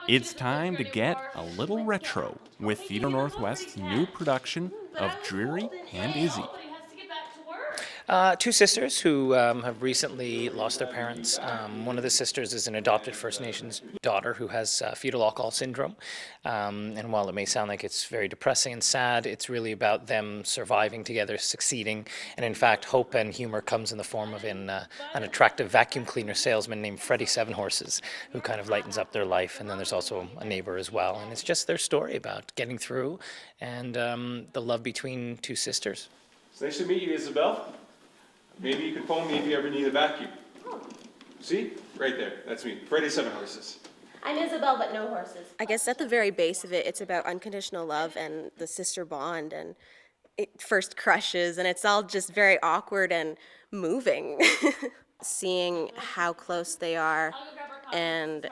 It's time to get a little retro with Theatre Northwest's new production of Dreary and Izzy. Two sisters who have recently lost their parents. One of the sisters is an adopted First Nations daughter who has fetal alcohol syndrome. And while it may sound like it's very depressing and sad, it's really about them surviving together, succeeding. And in fact, hope and humor comes in the form of an attractive vacuum cleaner salesman named Freddie Seven Horses, who kind of lightens up their life. And then there's also a neighbor as well. And it's just their story about getting through and the love between two sisters. It's nice to meet you, Isabel. Maybe you can phone me if you ever need a vacuum. See? Right there. That's me. Freddie Seven Horses. I'm Isabel, but no horses. I guess at the very base of it, it's about unconditional love and the sister bond and first crushes, and it's all just very awkward and moving. Seeing how close they are and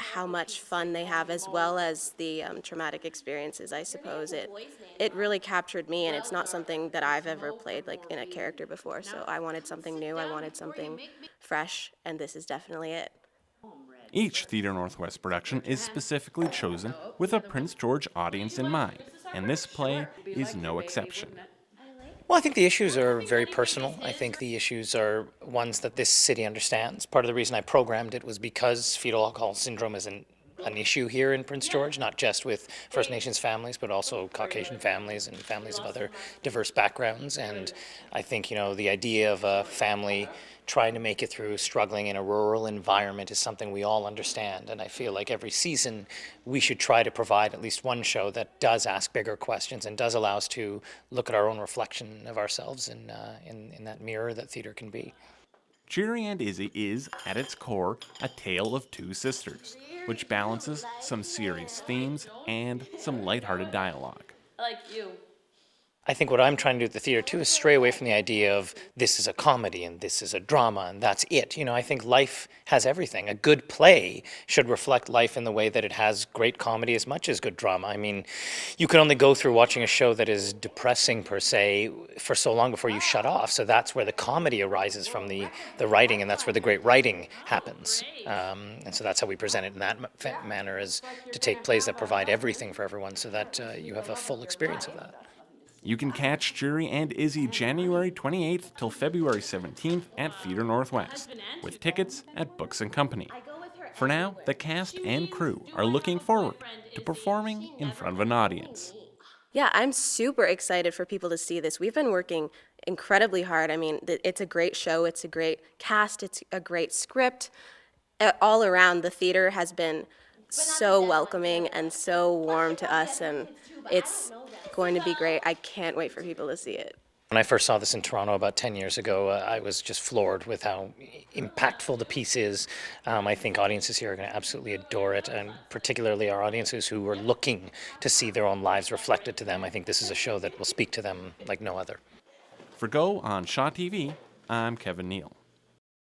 how much fun they have, as well as the traumatic experiences, I suppose. It really captured me, and it's not something that I've ever played like in a character before, so I wanted something new, I wanted something fresh, and this is definitely it. Each Theatre Northwest production is specifically chosen with a Prince George audience in mind, and this play is no exception. Well, I think the issues are very personal. I think the issues are ones that this city understands. Part of the reason I programmed it was because fetal alcohol syndrome is an issue here in Prince George, not just with First Nations families, but also Caucasian families and families of other diverse backgrounds. And I think, the idea of a family trying to make it through struggling in a rural environment is something we all understand. And I feel like every season we should try to provide at least one show that does ask bigger questions and does allow us to look at our own reflection of ourselves in that mirror that theater can be. Dreary and Izzy is, at its core, a tale of two sisters, which balances some serious themes and some lighthearted dialogue. I like you. I think what I'm trying to do at the theater too is stray away from the idea of this is a comedy and this is a drama and that's it. I think life has everything. A good play should reflect life in the way that it has great comedy as much as good drama. I mean, you can only go through watching a show that is depressing per se for so long before you shut off. So that's where the comedy arises from the writing, and that's where the great writing happens. And so that's how we present it in that manner, is to take plays that provide everything for everyone so that you have a full experience of that. You can catch Dreary and Izzy January 28th till February 17th at Theatre Northwest, with tickets at Books & Company. For now, the cast and crew are looking forward to performing in front of an audience. Yeah, I'm super excited for people to see this. We've been working incredibly hard. I mean, it's a great show, it's a great cast, it's a great script. All around, the theater has been so welcoming and so warm to us, and it's going to be great. I can't wait for people to see it. When I first saw this in Toronto about 10 years ago, I was just floored with how impactful the piece is. I think audiences here are going to absolutely adore it, and particularly our audiences who are looking to see their own lives reflected to them. I think this is a show that will speak to them like no other. For Go on Shaw TV, I'm Kevin Neal.